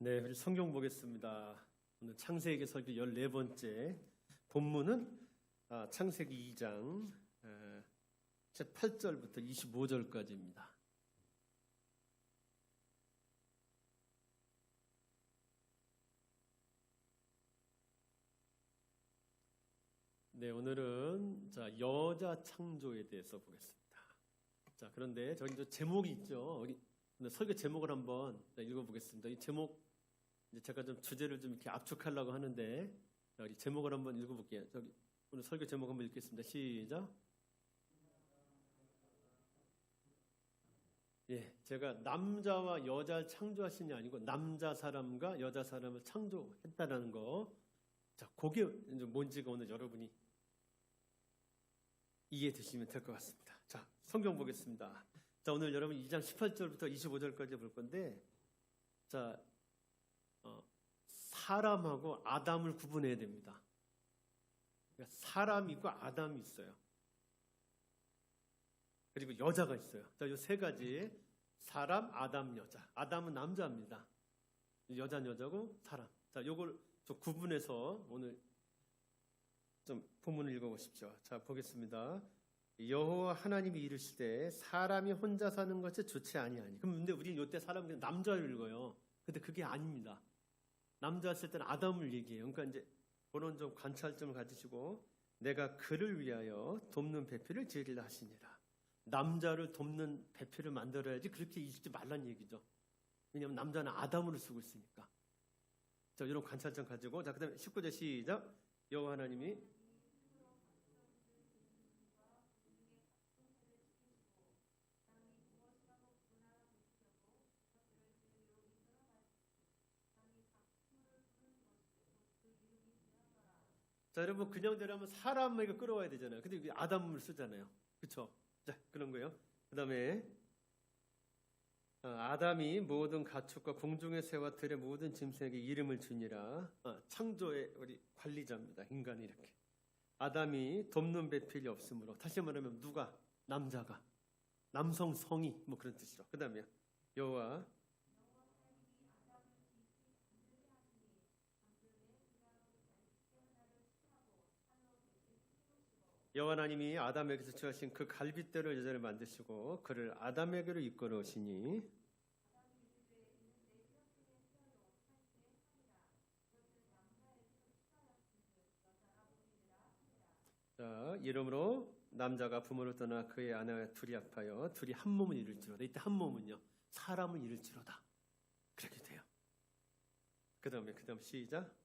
네, 우리 성경 보겠습니다. 오늘 창세기 설교 14번째 본문은 창세기 2장 8절부터 25절까지입니다. 네, 오늘은 여자 창조에 대해서 보겠습니다. 자, 그런데 저기 이제 제목이 있죠. 우리 설교 제목을 한번 읽어보겠습니다. 이 제목 이제 제가 좀 주제를 좀 이렇게 압축하려고 하는데 우리 제목을 한번 읽어볼게요. 저기 오늘 설교 제목 한번 읽겠습니다. 시작. 예, 제가 남자와 여자를 창조하신 게 아니고 남자 사람과 여자 사람을 창조했다라는 거. 자, 그게 이제 뭔지가 오늘 여러분이 이해해 주시면 될 것 같습니다. 자, 성경 보겠습니다. 자, 오늘 여러분 2장 18절부터 25절까지 볼 건데, 자, 사람하고 아담을 구분해야 됩니다. 그러니까 사람이 있고 아담이 있어요. 그리고 여자가 있어요. 자, 이 세 가지. 사람, 아담, 여자. 아담은 남자입니다. 여자는 여자고 사람. 자, 요걸 좀 구분해서 오늘 좀 본문을 읽어보십시오. 자, 보겠습니다. 여호와 하나님이 이르시되 사람이 혼자 사는 것이 좋지 아니하니. 그럼 근데 우리는 이때 사람들은 남자를 읽어요. 근데 그게 아닙니다. 남자 했을 때는 아담을 얘기해요. 그러니까 이제 그런 좀 관찰점을 가지시고 내가 그를 위하여 돕는 배필을 지으리라 하시니라. 남자를 돕는 배필을 만들어야지 그렇게 읽지 말란 얘기죠. 왜냐하면 남자는 아담으로 쓰고 있으니까. 자, 이런 관찰점 가지고 자, 그다음에 19절 시작. 여호와 하나님이 자, 여러분 그냥대로 하면 사람에게 끌어와야 되잖아요. 근데 여기 아담을 쓰잖아요. 그렇죠? 자, 그런 거예요. 그다음에 아담이 모든 가축과 공중의 새와 들의 모든 짐승에게 이름을 주니라. 창조의 우리 관리자입니다. 인간이 이렇게. 아담이 돕는 배필이 없으므로. 다시 말하면 누가? 남자가. 남성 성이 뭐 그런 뜻이죠. 그다음에 여호와 여호와 하나님이 아담에게서 취하신 그 갈빗대로 여자를 만드시고 그를 아담에게로 이끌어 오시니 자, 이러므로 남자가 부모를 떠나 그의 아내와 둘이 합하여 둘이 한 몸을 이룰지로다. 이때 한 몸은요 사람을 이룰지로다. 그렇게 돼요. 그다음 시작.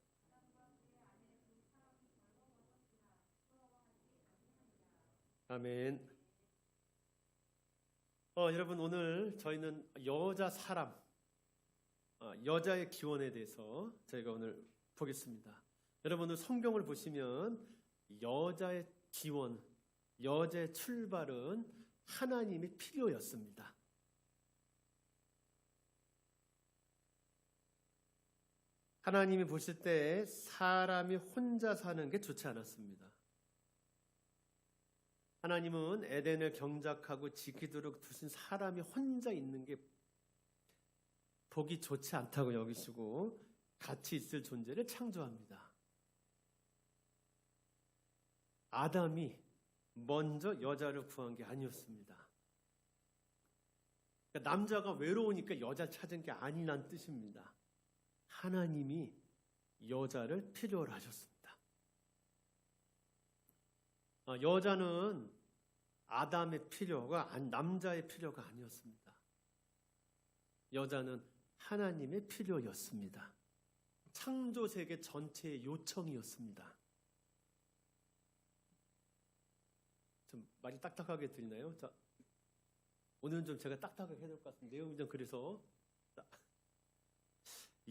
아멘. 여러분 오늘 저희는 여자 사람, 여자의 기원에 대해서 저희가 오늘 보겠습니다. 여러분 오늘 성경을 보시면 여자의 기원, 여자의 출발은 하나님의 필요였습니다. 하나님이 보실 때 사람이 혼자 사는 게 좋지 않았습니다. 하나님은 에덴을 경작하고 지키도록 두신 사람이 혼자 있는 게 보기 좋지 않다고 여기시고 같이 있을 존재를 창조합니다. 아담이 먼저 여자를 구한 게 아니었습니다. 그러니까 남자가 외로우니까 여자를 찾은 게 아니란 뜻입니다. 하나님이 여자를 필요로 하셨습니다. 여자는 아담의 필요가 남자의 필요가 아니었습니다. 여자는 하나님의 필요였습니다. 창조 세계 전체의 요청이었습니다. 좀 말이 딱딱하게 들리나요? 자, 오늘은 좀 제가 딱딱하게 해야 될 것 같습니다. 내용이 좀 그래서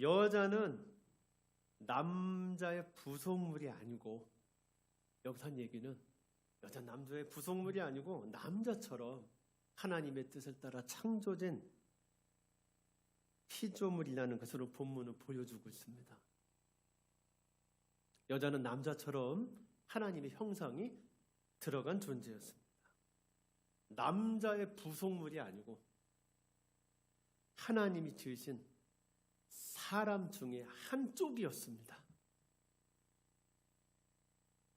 여자는 남자의 부속물이 아니고 여기서 한 얘기는 여자 남자의 부속물이 아니고 남자처럼 하나님의 뜻을 따라 창조된 피조물이라는 것으로 본문은 보여주고 있습니다. 여자는 남자처럼 하나님의 형상이 들어간 존재였습니다. 남자의 부속물이 아니고 하나님이 지으신 사람 중에 한쪽이었습니다.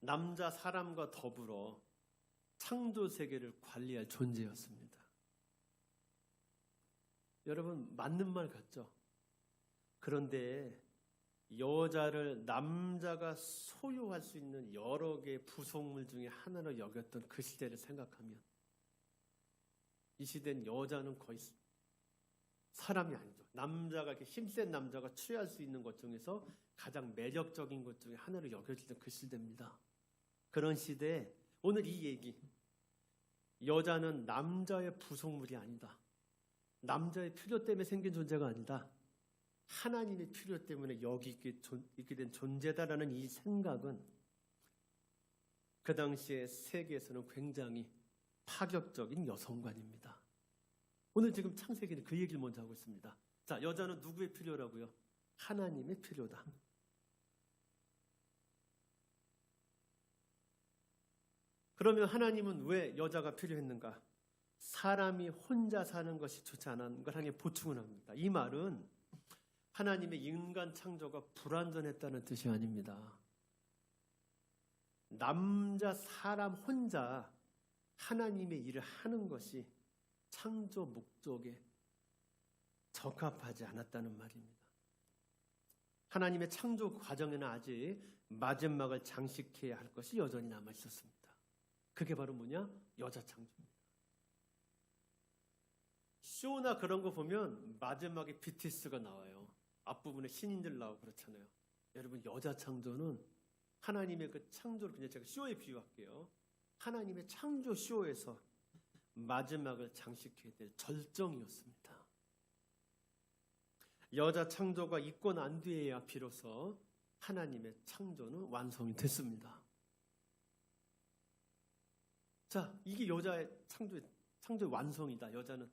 남자 사람과 더불어 창조 세계를 관리할 존재였습니다. 여러분, 맞는 말 같죠? 그런데 여자를 남자가 소유할 수 있는 여러 개의 부속물 중에 하나로 여겼던 그 시대를 생각하면 이 시대는 여자는 거의 사람이 아니죠. 남자가 이렇게 힘센 남자가 취할 수 있는 것 중에서 가장 매력적인 것 중에 하나로 여겨지던 그 시대입니다. 그런 시대에 오늘 이 얘기, 여자는 남자의 부속물이 아니다. 남자의 필요 때문에 생긴 존재가 아니다. 하나님의 필요 때문에 여기 있게 된 존재다라는 이 생각은 그 당시에 세계에서는 굉장히 파격적인 여성관입니다. 오늘 지금 창세기는 그 얘기를 먼저 하고 있습니다. 자, 여자는 누구의 필요라고요? 하나님의 필요다. 그러면 하나님은 왜 여자가 필요했는가? 사람이 혼자 사는 것이 좋지 않은 걸 하나님 보충을 합니다. 이 말은 하나님의 인간 창조가 불완전했다는 뜻이 아닙니다. 남자 사람 혼자 하나님의 일을 하는 것이 창조 목적에 적합하지 않았다는 말입니다. 하나님의 창조 과정에는 아직 마지막을 장식해야 할 것이 여전히 남아 있었습니다. 그게 바로 뭐냐? 여자 창조입니다. 쇼나 그런 거 보면 마지막에 BTS가 나와요. 앞부분에 신인들 나오고 그렇잖아요. 여러분, 여자 창조는 하나님의 그 창조를 그냥 제가 쇼에 비유할게요. 하나님의 창조 쇼에서 마지막을 장식해야 될 절정이었습니다. 여자 창조가 있고 난 뒤에야 비로소 하나님의 창조는 완성이 됐습니다. 자, 이게 여자의 창조의 완성이다. 여자는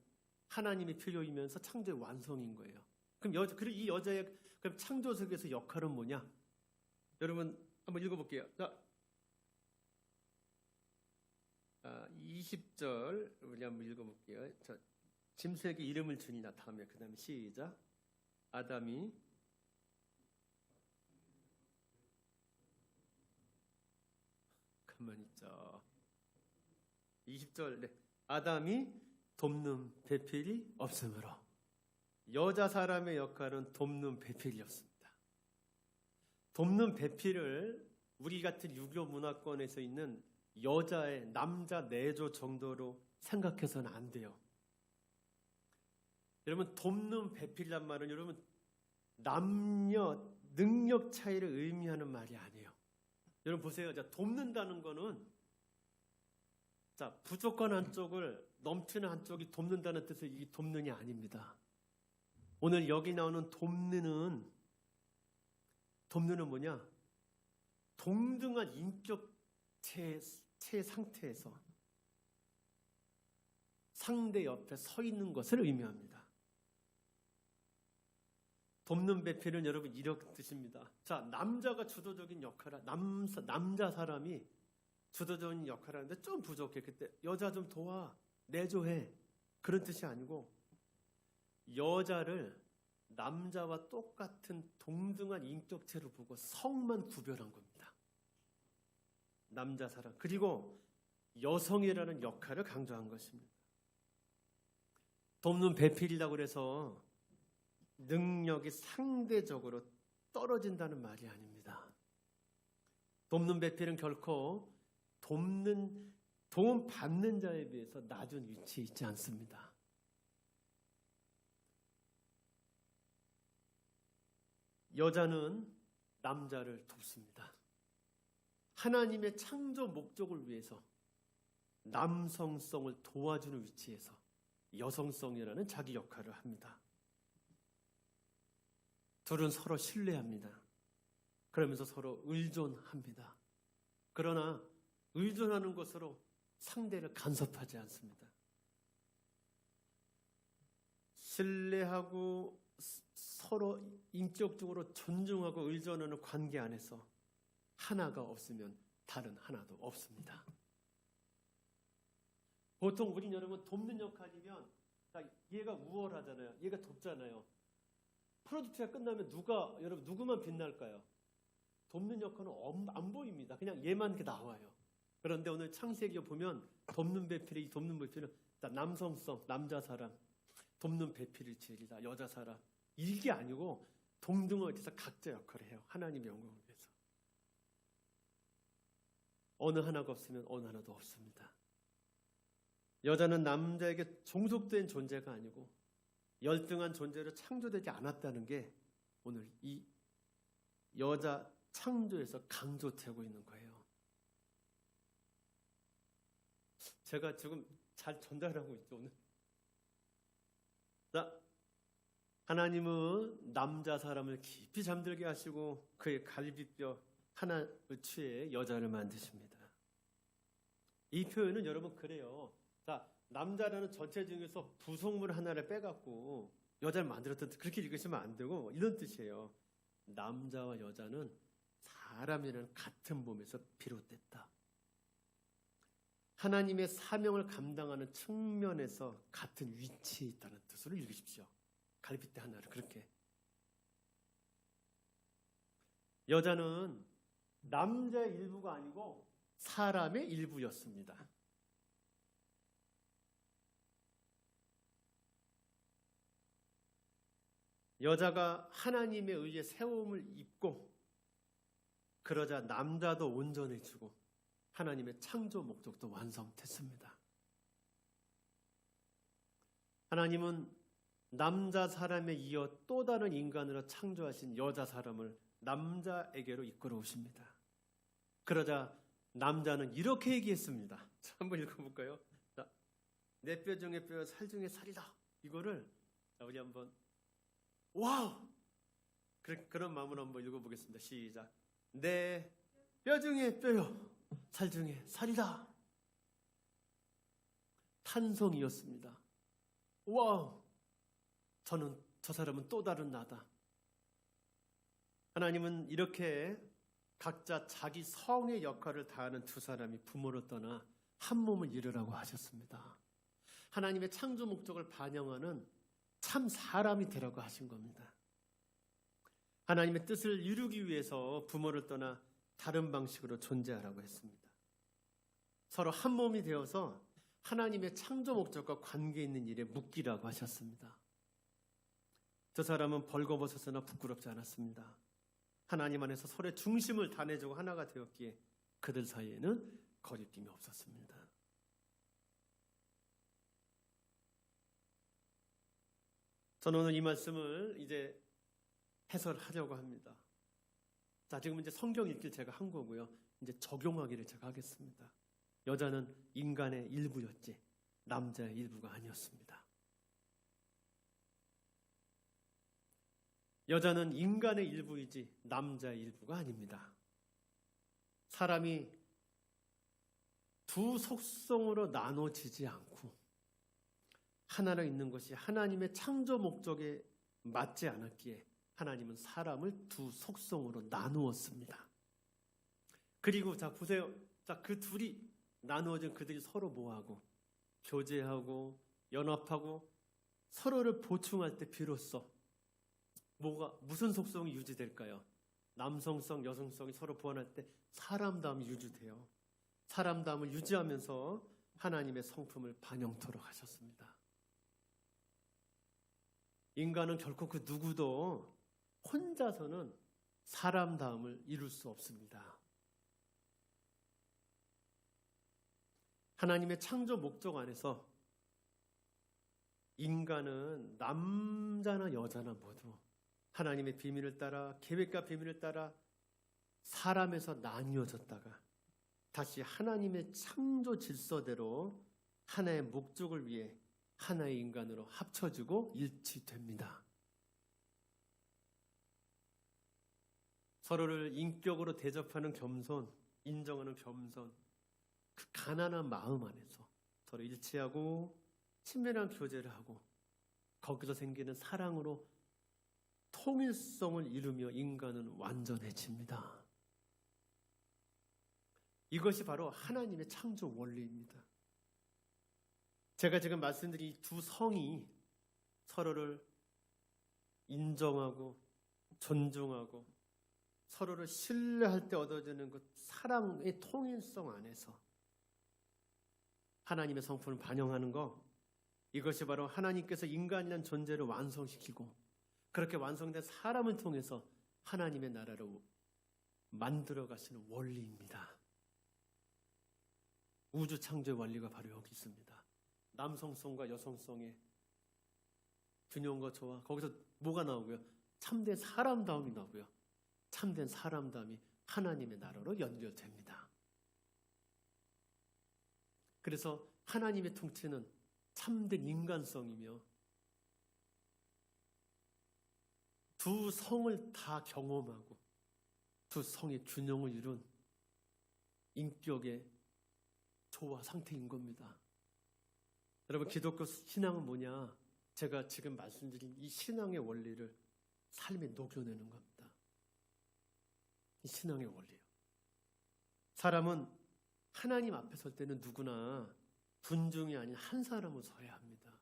하나님의 필요이면서 창조의 완성인 거예요. 그럼 이 여자의 그럼 창조 속에서 역할은 뭐냐? 여러분 한번 읽어볼게요. 자, 20절 우리 한번 읽어볼게요. 자, 짐승에게 이름을 주니나 다음에 그 다음에 시작. 아담이 가만히 있죠. 20절 네. 아담이 돕는 배필이 없으므로 여자 사람의 역할은 돕는 배필이었습니다. 돕는 배필을 우리 같은 유교 문화권에서 있는 여자의 남자 내조 정도로 생각해서는 안 돼요. 여러분, 돕는 배필이란 말은 여러분 남녀 능력 차이를 의미하는 말이 아니에요. 여러분 보세요. 자, 돕는다는 거는 자, 부족한 한쪽을 넘치는 한쪽이 돕는다는 뜻의 이 돕는이 아닙니다. 오늘 여기 나오는 돕는은 뭐냐? 동등한 인격체 상태에서 상대 옆에 서 있는 것을 의미합니다. 돕는 배필은 여러분 이런 뜻입니다. 자, 남자가 주도적인 역할을 남자 사람이 주도적인 역할을 하는데 좀 부족해. 그때 여자 좀 도와, 내조해. 그런 뜻이 아니고 여자를 남자와 똑같은 동등한 인격체로 보고 성만 구별한 겁니다. 남자 사람. 그리고 여성이라는 역할을 강조한 것입니다. 돕는 배필이라고 해서 능력이 상대적으로 떨어진다는 말이 아닙니다. 돕는 배필은 결코 도움 받는 자에 비해서 낮은 위치에 있지 않습니다. 여자는 남자를 돕습니다. 하나님의 창조 목적을 위해서 남성성을 도와주는 위치에서 여성성이라는 자기 역할을 합니다. 둘은 서로 신뢰합니다. 그러면서 서로 의존합니다. 그러나 의존하는 것으로 상대를 간섭하지 않습니다. 신뢰하고 서로 인격적으로 존중하고 의존하는 관계 안에서 하나가 없으면 다른 하나도 없습니다. 보통 우린 여러분 돕는 역할이면 얘가 우월하잖아요. 얘가 돕잖아요. 프로젝트가 끝나면 여러분 누구만 빛날까요? 돕는 역할은 안 보입니다. 그냥 얘만 이렇게 나와요. 그런데 오늘 창세기에 보면 돕는 배필은 남성성, 남자 사람, 돕는 배필을 지으리다, 여자 사람. 이게 아니고 동등어에서 각자 역할을 해요. 하나님의 영광을 위해서. 어느 하나가 없으면 어느 하나도 없습니다. 여자는 남자에게 종속된 존재가 아니고 열등한 존재로 창조되지 않았다는 게 오늘 이 여자 창조에서 강조되고 있는 거예요. 제가 지금 잘 전달하고 있죠, 오늘. 자, 하나님은 남자 사람을 깊이 잠들게 하시고 그의 갈비뼈 하나를 취해 여자를 만드십니다. 이 표현은 여러분 그래요. 자, 남자라는 전체 중에서 부속물 하나를 빼갖고 여자를 만들었던 그렇게 읽으시면 안 되고 이런 뜻이에요. 남자와 여자는 사람이라는 같은 몸에서 비롯됐다. 하나님의 사명을 감당하는 측면에서 같은 위치에 있다는 뜻으로 읽으십시오. 갈빗대 하나를 그렇게. 여자는 남자의 일부가 아니고 사람의 일부였습니다. 여자가 하나님에 의해 세움을 입고 그러자 남자도 온전해지고 하나님의 창조 목적도 완성됐습니다. 하나님은 남자 사람에 이어 또 다른 인간으로 창조하신 여자 사람을 남자에게로 이끌어 오십니다. 그러자 남자는 이렇게 얘기했습니다. 자, 한번 읽어볼까요? 내 뼈 중에 뼈, 살 중에 살이다. 이거를 우리 한번 와우! 그런 마음으로 한번 읽어보겠습니다. 시작. 내 뼈 중에 뼈요, 살 중에 살이다. 탄성이었습니다. 와우! 저 사람은 또 다른 나다. 하나님은 이렇게 각자 자기 성의 역할을 다하는 두 사람이 부모를 떠나 한 몸을 이루라고 하셨습니다. 하나님의 창조 목적을 반영하는 참 사람이 되라고 하신 겁니다. 하나님의 뜻을 이루기 위해서 부모를 떠나 다른 방식으로 존재하라고 했습니다. 서로 한 몸이 되어서 하나님의 창조 목적과 관계 있는 일에 묶이라고 하셨습니다. 저 사람은 벌거벗었으나 부끄럽지 않았습니다. 하나님 안에서 서로의 중심을 다 내주고 하나가 되었기에 그들 사이에는 거리낌이 없었습니다. 저는 오늘 이 말씀을 이제 해설하려고 합니다. 자, 지금 이제 성경 읽기를 제가 한 거고요. 이제 적용하기를 제가 하겠습니다. 여자는 인간의 일부였지 남자의 일부가 아니었습니다. 여자는 인간의 일부이지 남자의 일부가 아닙니다. 사람이 두 속성으로 나눠지지 않고 하나로 있는 것이 하나님의 창조 목적에 맞지 않았기에 하나님은 사람을 두 속성으로 나누었습니다. 그리고 자 보세요. 자, 그 둘이 나누어진 그들이 서로 뭐하고 교제하고 연합하고 서로를 보충할 때 비로소 무슨 속성이 유지될까요? 남성성, 여성성이 서로 보완할 때 사람다움이 유지돼요. 사람다움을 유지하면서 하나님의 성품을 반영토록 하셨습니다. 인간은 결코 그 누구도 혼자서는 사람다움을 이룰 수 없습니다. 하나님의 창조 목적 안에서 인간은 남자나 여자나 모두 하나님의 비밀을 따라 계획과 비밀을 따라 사람에서 나뉘어졌다가 다시 하나님의 창조 질서대로 하나의 목적을 위해 하나의 인간으로 합쳐지고 일치됩니다. 서로를 인격으로 대접하는 겸손, 인정하는 겸손, 그 가난한 마음 안에서 서로 일치하고 친밀한 교제를 하고 거기서 생기는 사랑으로 통일성을 이루며 인간은 완전해집니다. 이것이 바로 하나님의 창조 원리입니다. 제가 지금 말씀드린 이 두 성이 서로를 인정하고 존중하고 서로를 신뢰할 때 얻어지는 그 사랑의 통일성 안에서 하나님의 성품을 반영하는 거, 이것이 바로 하나님께서 인간이라는 존재를 완성시키고 그렇게 완성된 사람을 통해서 하나님의 나라를 만들어 가시는 원리입니다. 우주 창조의 원리가 바로 여기 있습니다. 남성성과 여성성의 균형과 조화, 거기서 뭐가 나오고요? 참된 사람다움이 나오고요. 참된 사람다움이 하나님의 나라로 연결됩니다. 그래서 하나님의 통치는 참된 인간성이며 두 성을 다 경험하고 두 성의 균형을 이룬 인격의 조화 상태인 겁니다. 여러분, 기독교 신앙은 뭐냐? 제가 지금 말씀드린 이 신앙의 원리를 삶에 녹여내는 겁니다. 이 신앙의 원리요. 사람은 하나님 앞에 설 때는 누구나 분중이 아닌 한 사람으로 서야 합니다.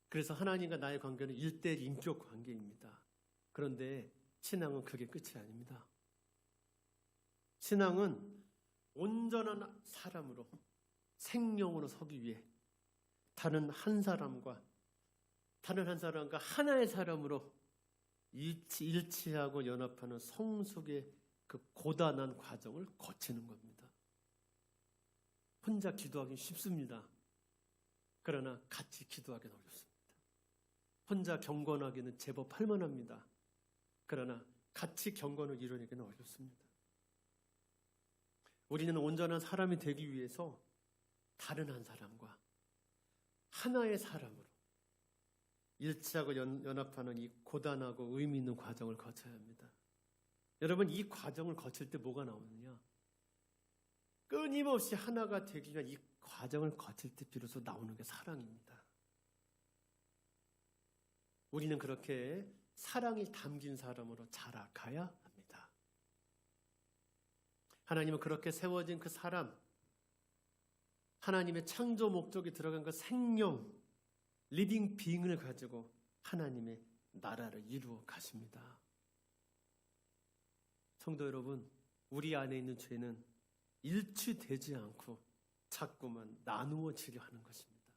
그래서 하나님과 나의 관계는 1:1 인격 관계입니다. 그런데 신앙은 그게 끝이 아닙니다. 신앙은 온전한 사람으로 생명으로 서기 위해 다른 한 사람과 하나의 사람으로 일치하고 연합하는 성숙의 그 고단한 과정을 거치는 겁니다. 혼자 기도하기 쉽습니다. 그러나 같이 기도하기는 어렵습니다. 혼자 경건하기는 제법 할만합니다. 그러나 같이 경건을 이루기는 어렵습니다. 우리는 온전한 사람이 되기 위해서 다른 한 사람과 하나의 사람으로 일치하고 연합하는 이 고단하고 의미 있는 과정을 거쳐야 합니다. 여러분, 이 과정을 거칠 때 뭐가 나오느냐? 끊임없이 하나가 되기 위한 이 과정을 거칠 때 비로소 나오는 게 사랑입니다. 우리는 그렇게 사랑이 담긴 사람으로 자라가야 합니다. 하나님은 그렇게 세워진 그 사람, 하나님의 창조 목적이 들어간 그 생명, 리빙 빙을 가지고 하나님의 나라를 이루어 가십니다. 성도 여러분, 우리 안에 있는 죄는 일치되지 않고 자꾸만 나누어지려 하는 것입니다.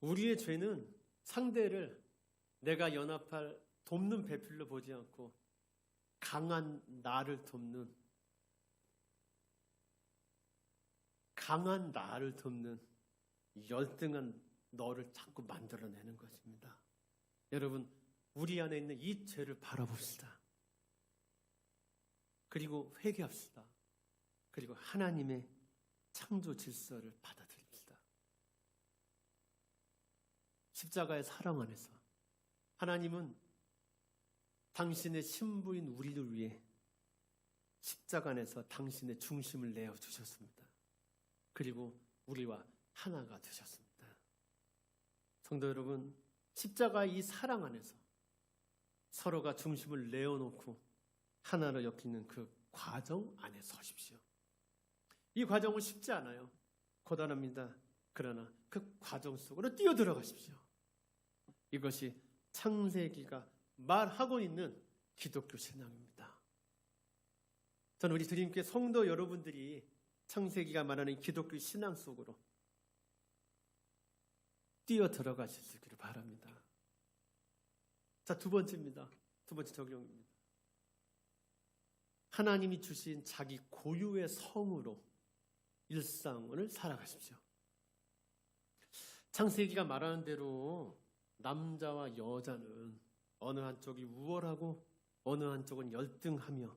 우리의 죄는 상대를 내가 연합할 돕는 배필로 보지 않고 강한 나를 돕는 열등한 너를 자꾸 만들어내는 것입니다. 여러분, 우리 안에 있는 이 죄를 바라봅시다. 그리고 회개합시다. 그리고 하나님의 창조 질서를 받아들입시다. 십자가의 사랑 안에서 하나님은 당신의 신부인 우리를 위해 십자가 안에서 당신의 중심을 내어주셨습니다. 그리고 우리와 하나가 되셨습니다. 성도 여러분, 십자가의 이 사랑 안에서 서로가 중심을 내어놓고 하나로 엮이는 그 과정 안에 서십시오. 이 과정은 쉽지 않아요. 고단합니다. 그러나 그 과정 속으로 뛰어들어가십시오. 이것이 창세기가 말하고 있는 기독교 신앙입니다. 저는 우리 주님께 성도 여러분들이 창세기가 말하는 기독교 신앙 속으로 뛰어들어가시기를 바랍니다. 자, 두 번째입니다. 두 번째 적용입니다. 하나님이 주신 자기 고유의 성으로 일상을 살아가십시오. 창세기가 말하는 대로 남자와 여자는 어느 한쪽이 우월하고 어느 한쪽은 열등하며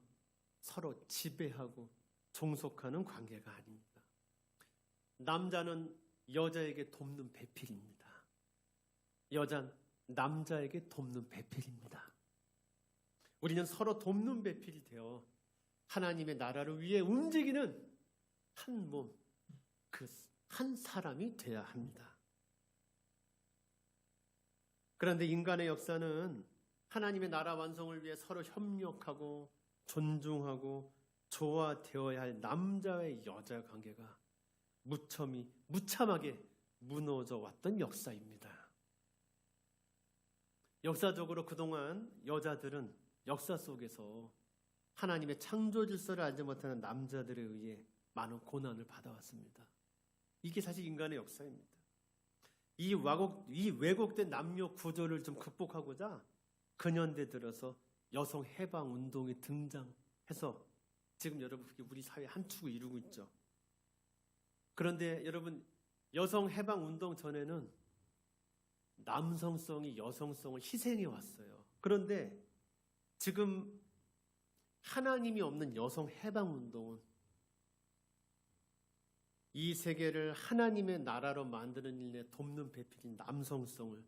서로 지배하고 종속하는 관계가 아닙니다. 남자는 여자에게 돕는 배필입니다. 여자는 남자에게 돕는 배필입니다. 우리는 서로 돕는 배필이 되어 하나님의 나라를 위해 움직이는 한 몸, 그 한 사람이 되어야 합니다. 그런데 인간의 역사는 하나님의 나라 완성을 위해 서로 협력하고 존중하고 조화되어야 할 남자의 여자 관계가 무참하게 무너져 왔던 역사입니다. 역사적으로 그동안 여자들은 역사 속에서 하나님의 창조 질서를 알지 못하는 남자들에 의해 많은 고난을 받아왔습니다. 이게 사실 인간의 역사입니다. 이 왜곡된 남녀 구조를 좀 극복하고자 근현대 들어서 여성 해방 운동이 등장해서 지금 여러분 우리 사회 한 축을 이루고 있죠. 그런데 여러분 여성 해방 운동 전에는 남성성이 여성성을 희생해 왔어요. 그런데 지금 하나님이 없는 여성 해방 운동은 이 세계를 하나님의 나라로 만드는 일에 돕는 배필인 남성성을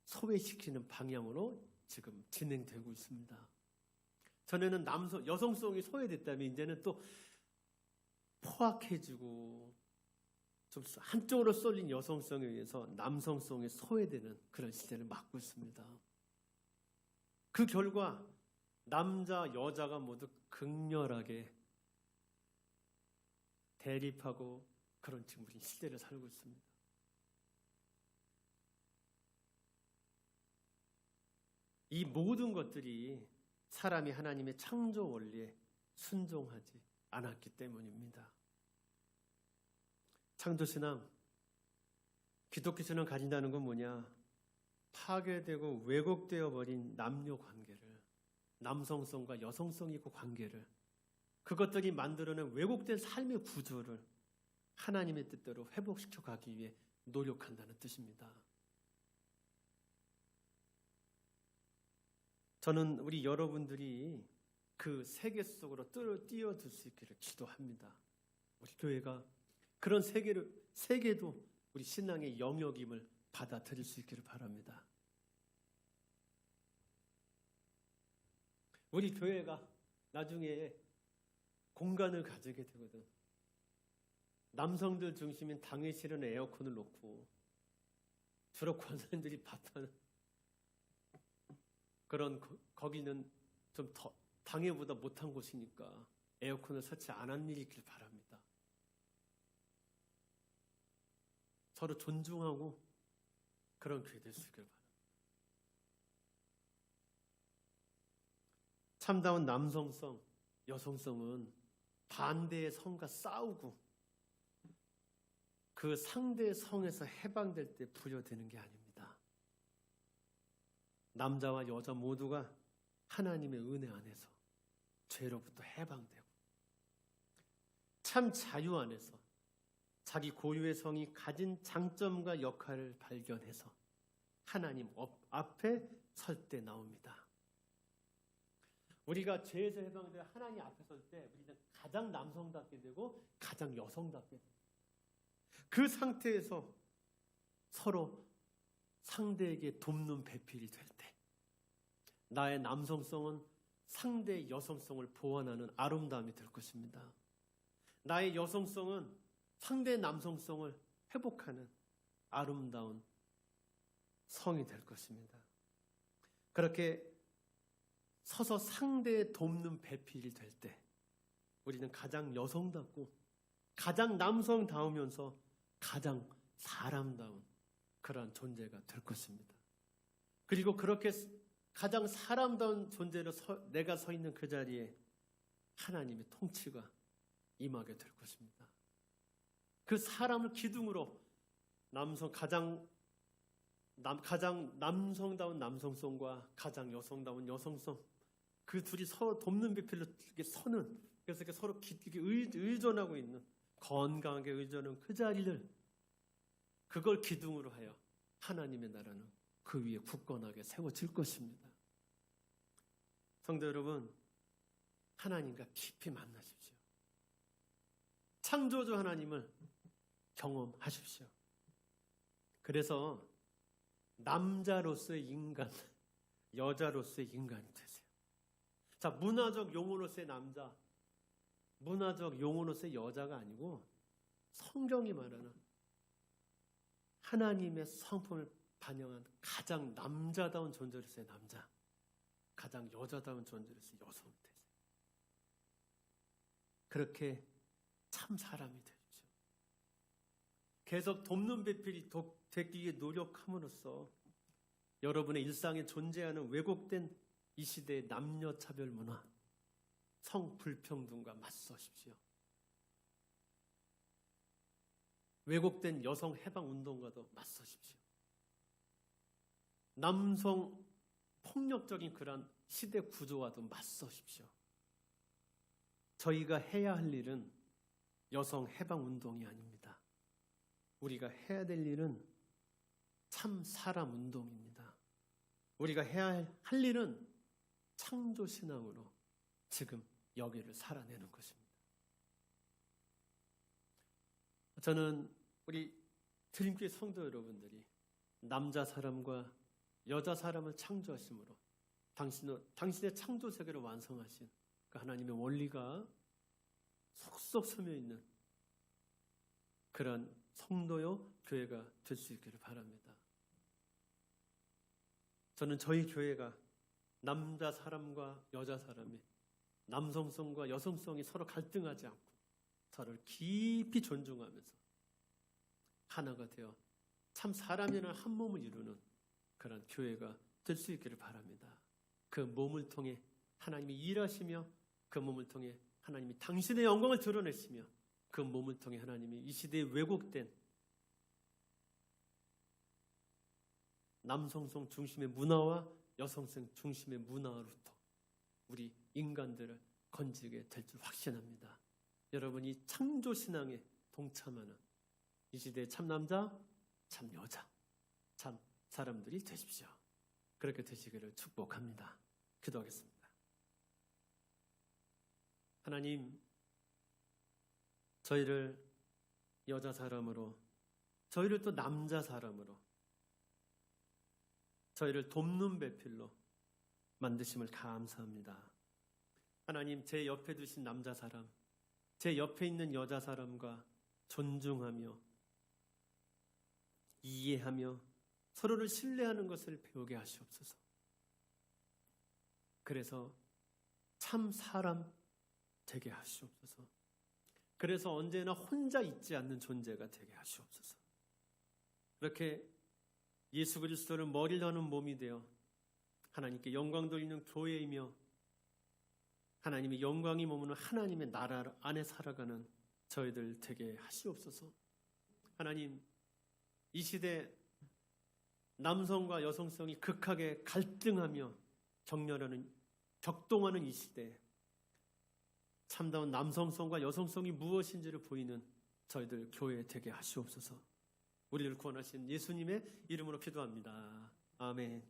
소외시키는 방향으로 지금 진행되고 있습니다. 전에는 여성성이 소외됐다면 이제는 또 포악해지고 좀 한쪽으로 쏠린 여성성에 의해서 남성성이 소외되는 그런 시대를 맞고 있습니다. 그 결과 남자, 여자가 모두 극렬하게 대립하고 그런 지금 우리 시대를 살고 있습니다. 이 모든 것들이 사람이 하나님의 창조 원리에 순종하지 않았기 때문입니다. 창조신앙, 기독교신앙 가진다는 건 뭐냐? 파괴되고 왜곡되어 버린 남녀 관계를, 남성성과 여성성이 있고 관계를, 그것들이 만들어낸 왜곡된 삶의 구조를 하나님의 뜻대로 회복시켜 가기 위해 노력한다는 뜻입니다. 저는 우리 여러분들이 그 세계 속으로 뛰어들 수 있기를 기도합니다. 우리 교회가 그런 세계도 우리 신앙의 영역임을 받아들일 수 있기를 바랍니다. 우리 교회가 나중에 공간을 가지게 되거든. 남성들 중심인 당회실은 에어컨을 놓고 주로 권사님들이 봤던 그런 거기는 좀 더 당회보다 못한 곳이니까 에어컨을 설치 안 한 일이 있길 바랍니다. 서로 존중하고 그런 교회 될 수 있길 바랍니다. 참다운 남성성, 여성성은 반대의 성과 싸우고 그 상대의 성에서 해방될 때 부여되는 게 아닙니다. 남자와 여자 모두가 하나님의 은혜 안에서 죄로부터 해방되고 참 자유 안에서 자기 고유의 성이 가진 장점과 역할을 발견해서 하나님 앞에 설 때 나옵니다. 우리가 죄에서 해방되어 하나님 앞에 설 때 우리는 가장 남성답게 되고 가장 여성답게 됩니다. 그 상태에서 서로 상대에게 돕는 배필이 될 때 나의 남성성은 상대의 여성성을 보완하는 아름다움이 될 것입니다. 나의 여성성은 상대의 남성성을 회복하는 아름다운 성이 될 것입니다. 그렇게 서서 상대의 돕는 배필이 될 때 우리는 가장 여성답고 가장 남성다우면서 가장 사람다운 그러한 존재가 될 것입니다. 그리고 그렇게 가장 사람다운 존재로 내가 서 있는 그 자리에 하나님의 통치가 임하게 될 것입니다. 그 사람을 기둥으로 가장 남성다운 남성성과 가장 여성다운 여성성, 그 둘이 서로 돕는 배필로 서는, 그래서 이렇게 서로 의존하고 있는, 건강하게 의존하는 그 자리를, 그걸 기둥으로 하여 하나님의 나라는 그 위에 굳건하게 세워질 것입니다. 성도 여러분, 하나님과 깊이 만나십시오. 창조주 하나님을 경험하십시오. 그래서 남자로서의 인간, 여자로서의 인간이 되세요. 자, 문화적 용어로서의 남자, 문화적 용어로서의 여자가 아니고 성경이 말하는 하나님의 성품을 반영한 가장 남자다운 존재로서의 남자, 가장 여자다운 존재로서의 여성이 되세요. 그렇게 참 사람이 되십시오. 계속 돕는 배필이 되기 위해 노력함으로써 여러분의 일상에 존재하는 왜곡된 이 시대의 남녀 차별 문화, 성 불평등과 맞서십시오. 왜곡된 여성 해방 운동과도 맞서십시오. 남성 폭력적인 그러한 시대 구조와도 맞서십시오. 저희가 해야 할 일은 여성 해방 운동이 아닙니다. 우리가 해야 될 일은 참 사람 운동입니다. 우리가 해야 할 일은 창조 신앙으로 지금 여기를 살아내는 것입니다. 저는 우리 드림교회 성도 여러분들이 남자 사람과 여자 사람을 창조하심으로 당신의 창조 세계를 완성하신 그 하나님의 원리가 속속 스며 있는 그런 성도요 교회가 될 수 있기를 바랍니다. 저는 저희 교회가 남자 사람과 여자 사람이 남성성과 여성성이 서로 갈등하지 않고 서로를 깊이 존중하면서 하나가 되어 참 사람이라는 한 몸을 이루는 그런 교회가 될 수 있기를 바랍니다. 그 몸을 통해 하나님이 일하시며 그 몸을 통해 하나님이 당신의 영광을 드러내시며 그 몸을 통해 하나님이 이 시대에 왜곡된 남성성 중심의 문화와 여성성 중심의 문화로부터 우리 인간들을 건지게 될 줄 확신합니다. 여러분이 창조신앙에 동참하는 이 시대의 참 남자, 참 여자, 참 사람들이 되십시오. 그렇게 되시기를 축복합니다. 기도하겠습니다. 하나님, 저희를 여자 사람으로, 저희를 또 남자 사람으로, 저희를 돕는 배필로 만드심을 감사합니다. 하나님, 제 옆에 두신 남자 사람, 제 옆에 있는 여자 사람과 존중하며 이해하며 서로를 신뢰하는 것을 배우게 하시옵소서. 그래서 참 사람 되게 하시옵소서. 그래서 언제나 혼자 있지 않는 존재가 되게 하시옵소서. 그렇게 예수 그리스도를 머리를 하는 몸이 되어 하나님께 영광 돌리는 교회이며 하나님의 영광이 머무는 하나님의 나라 안에 살아가는 저희들 되게 하시옵소서. 하나님, 이 시대 남성과 여성성이 극하게 갈등하며 격동하는 이 시대에 참다운 남성성과 여성성이 무엇인지를 보이는 저희들 교회 되게 하시옵소서. 우리를 구원하신 예수님의 이름으로 기도합니다. 아멘.